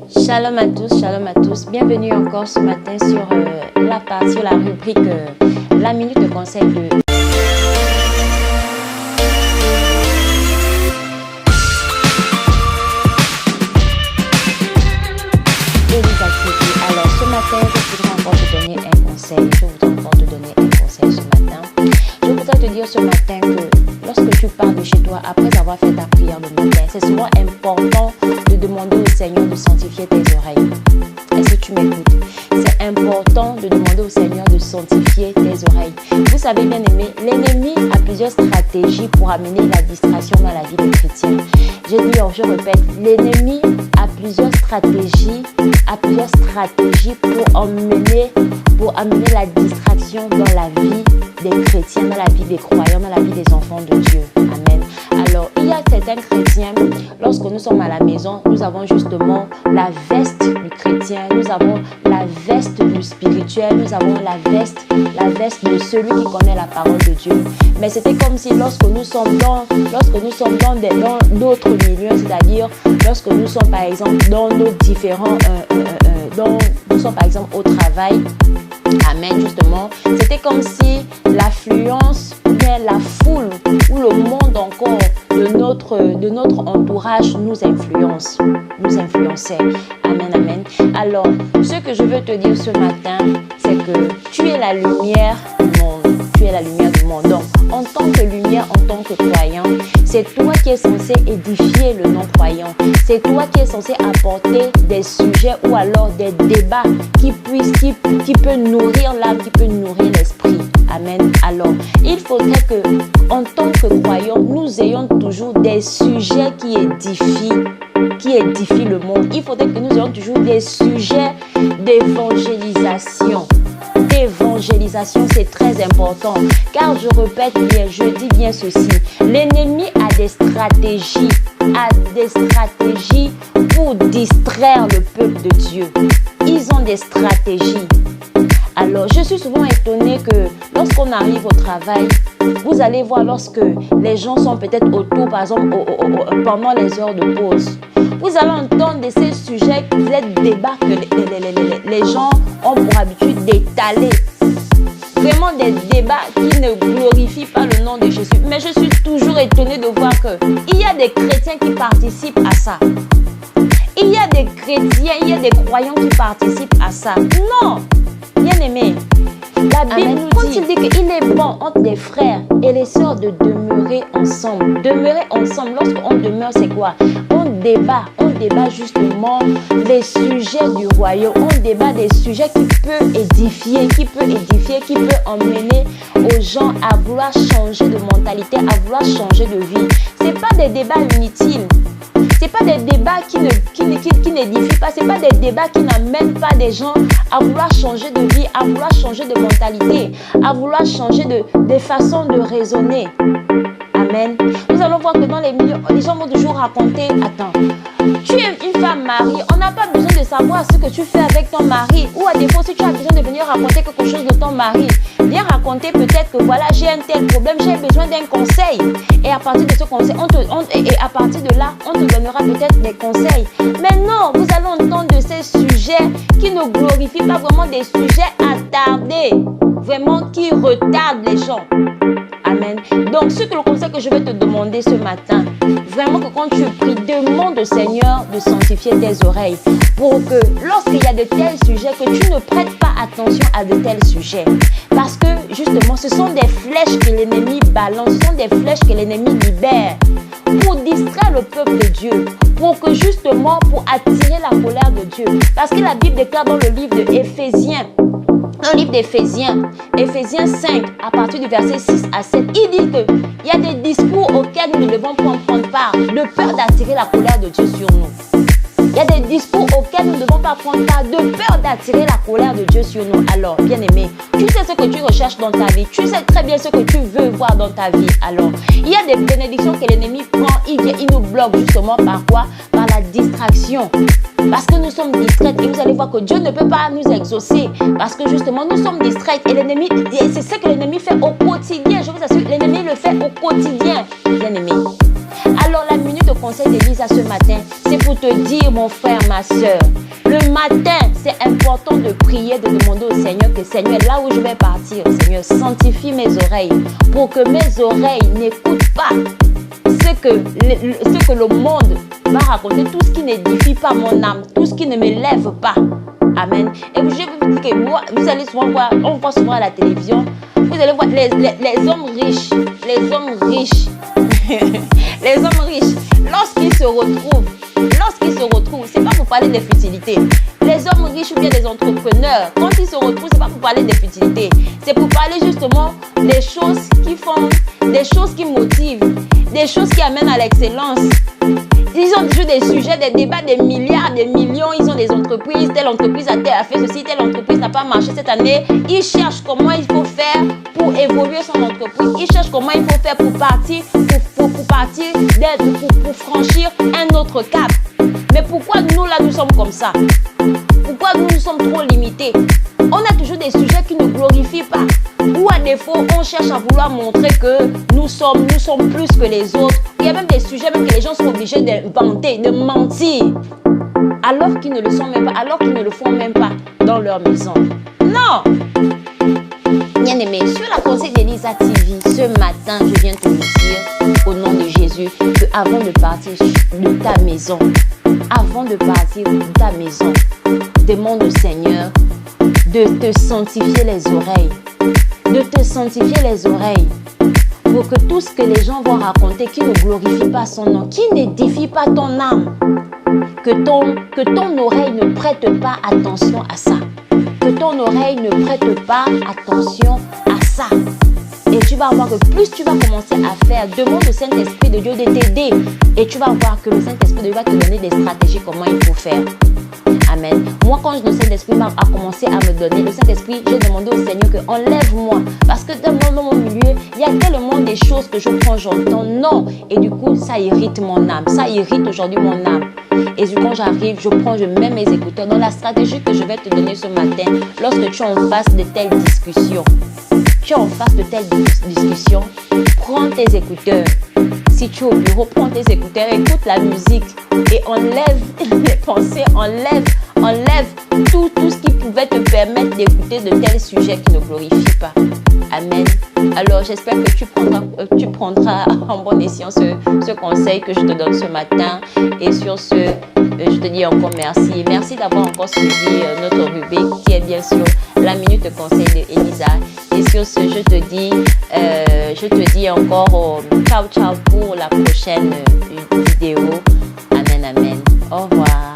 Shalom à tous. Bienvenue encore ce matin sur la rubrique La Minute de Conseil de Elisa TV. Alors ce matin, je voudrais encore te donner un conseil. Ce matin. Je voudrais te dire ce matin que lorsque tu pars de chez toi, après avoir fait ta prière de matin, c'est souvent important de demander au Seigneur de sanctifier tes oreilles. Est-ce que tu m'écoutes? C'est important de demander au Seigneur de sanctifier tes oreilles. Vous savez, bien aimé, l'ennemi a plusieurs stratégies pour amener la distraction dans la vie des chrétiens. Je répète, l'ennemi a plusieurs stratégies pour amener la distraction dans la vie des chrétiens, dans la vie des croyants, dans la vie des enfants de Dieu. Amen. Alors, il y a certains chrétiens, lorsque nous sommes à la maison, nous avons justement la veste du chrétien, nous avons la veste du spirituel, nous avons la veste de celui qui connaît la parole de Dieu. Mais c'était comme si lorsque nous sommes dans d'autres milieux, c'est-à-dire lorsque nous sommes par exemple dans nos différents, nous sommes par exemple au travail, amen, justement, c'était comme si l'affluence, bien la foule ou le monde encore de notre entourage nous influençait. Amen, amen. Alors, ce que je veux te dire ce matin, c'est que tu es la lumière du monde. Tu es la lumière du monde. Donc, en tant que lumière, en tant que croyant, c'est toi qui es censé édifier le non-croyant. C'est toi qui es censé apporter des sujets ou alors des débats qui peut nourrir l'âme, qui peut nourrir l'esprit. Amen. Alors, il faudrait que, en tant que croyants, nous ayons toujours des sujets qui édifient le monde. Il faudrait que nous ayons toujours des sujets d'évangélisation. C'est très important, car je dis bien ceci, l'ennemi a des stratégies pour distraire le peuple de Dieu. Ils ont des stratégies. Alors, je suis souvent étonnée que lorsqu'on arrive au travail, vous allez voir lorsque les gens sont peut-être autour, par exemple, pendant les heures de pause. Vous allez entendre de ces sujets, ces débats que les gens ont pour habitude d'étaler. Vraiment des débats qui ne glorifient pas le nom de Jésus. Mais je suis toujours étonnée de voir qu'il y a des chrétiens qui participent à ça. Il y a des chrétiens, il y a des croyants qui participent à ça. Non, bien aimé. La Bible nous dit qu'il est bon entre les frères et les sœurs de demeurer ensemble. Demeurer ensemble, lorsqu'on demeure, c'est quoi? On débat justement les sujets du royaume. On débat des sujets qui peuvent édifier, qui peut emmener aux gens à vouloir changer de mentalité, à vouloir changer de vie. C'est pas des débats inutiles. C'est pas des débats qui n'édifient pas, c'est pas des débats qui n'amènent pas des gens à vouloir changer de vie, à vouloir changer de mentalité, à vouloir changer de façon de raisonner. Amen. Nous allons voir que dans les milieux, les gens vont toujours raconter, attends, tu es une femme mariée, on n'a pas besoin de savoir ce que tu fais avec ton mari, ou à défaut, si tu as besoin de venir raconter quelque chose de ton mari, viens raconter peut-être que voilà, j'ai un tel problème, j'ai besoin d'un conseil. Et à partir de ce conseil, à partir de là, on te donnera peut-être des conseils. Mais non, vous allez entendre de ces sujets qui ne glorifient pas vraiment, des sujets attardés, vraiment qui retardent les gens. Amen. Donc, le conseil que je vais te demander ce matin, vraiment que quand tu pries, demande au Seigneur de sanctifier tes oreilles pour que lorsqu'il y a de tels sujets, que tu ne prêtes pas attention à de tels sujets. Parce que justement, ce sont des flèches que l'ennemi balance, ce sont des flèches que l'ennemi libère pour distraire le peuple de Dieu, pour attirer la colère de Dieu. Parce que la Bible déclare dans le livre d'Éphésiens, Éphésiens 5, à partir du verset 6 à 7, il dit qu'il y a des discours auxquels nous ne devons pas prendre part, de peur d'attirer la colère de Dieu sur nous. Il y a des discours auxquels nous ne devons pas prendre part, de peur d'attirer la colère de Dieu sur nous. Alors, bien aimé, tu sais ce que tu recherches dans ta vie, tu sais très bien ce que tu veux voir dans ta vie. Alors, il y a des bénédictions que l'ennemi prend, il nous bloque justement par quoi? Par la distraction. Parce que nous sommes distraits et vous allez voir que Dieu ne peut pas nous exaucer parce que justement nous sommes distraits et l'ennemi, c'est ce que l'ennemi fait au quotidien. Je vous assure, l'ennemi le fait au quotidien, bien aimé. Alors la minute conseil d'Elisa ce matin, c'est pour te dire, mon frère, ma soeur, le matin, c'est important de prier, de demander au Seigneur que Seigneur, là où je vais partir, Seigneur, sanctifie mes oreilles pour que mes oreilles n'écoutent pas ce que le monde va raconter, tout ce qui n'édifie pas mon âme, tout ce qui ne m'élève pas. Amen. Et je vais vous dire que moi, vous allez souvent voir, on voit souvent à la télévision, vous allez voir les hommes riches, les hommes riches, les hommes riches, lorsqu'ils se retrouvent, c'est pas pour parler des futilités. Les hommes riches ou bien les entrepreneurs, quand ils se retrouvent, c'est pas pour parler des futilités. C'est pour parler justement des choses qui font, des choses qui motivent, des choses qui amènent à l'excellence. Ils ont toujours des sujets, des débats, des milliards, des millions. Ils ont des entreprises. Telle entreprise a fait ceci, telle entreprise n'a pas marché cette année. Ils cherchent comment il faut faire pour évoluer son entreprise. Ils cherchent comment il faut faire pour partir, pour franchir un autre cap. Mais pourquoi nous, là, nous sommes comme ça? Pourquoi nous sommes trop limités? On a toujours des sujets qui ne glorifient pas. Ou à défaut, on cherche à vouloir montrer que nous sommes plus que les autres. Il y a même des sujets même que les gens sont obligés d'inventer, de mentir. Alors qu'ils ne le sont même pas, alors qu'ils ne le font même pas dans leur maison. Non! Bien-aimé, sur la conseil d'Elisa TV, ce matin, je viens te dire, au nom de Jésus, que avant de partir de ta maison, demande au Seigneur de te sanctifier les oreilles. Pour que tout ce que les gens vont raconter qui ne glorifie pas son nom, qui n'édifie pas ton âme, que ton oreille ne prête pas attention à ça. Que ton oreille ne prête pas attention à ça. Et tu vas voir que plus tu vas commencer à faire, demande au Saint-Esprit de Dieu de t'aider. Et tu vas voir que le Saint-Esprit de Dieu va te donner des stratégies, comment il faut faire. Amen. Moi, quand le Saint-Esprit a commencé à me donner, le Saint-Esprit, j'ai demandé au Seigneur que enlève-moi. Parce que dans mon milieu, il y a tellement des choses que je prends, j'entends non. Et du coup, ça irrite mon âme. Ça irrite aujourd'hui mon âme. Et quand j'arrive, je mets mes écouteurs. Dans la stratégie que je vais te donner ce matin, lorsque tu es en face de telles discussions, prends tes écouteurs. Si tu es au bureau, prends tes écouteurs, écoute la musique et enlève les pensées, enlève tout ce qui pouvait te permettre d'écouter de tels sujets qui ne glorifient pas. Amen. Alors, j'espère que tu prendras en bon escient ce conseil que je te donne ce matin. Et sur ce, je te dis encore merci. Merci d'avoir encore suivi notre rubrique qui est bien sûr la minute conseil de Elisa. Et sur ce, je te dis encore ciao pour la prochaine vidéo. Amen, amen. Au revoir.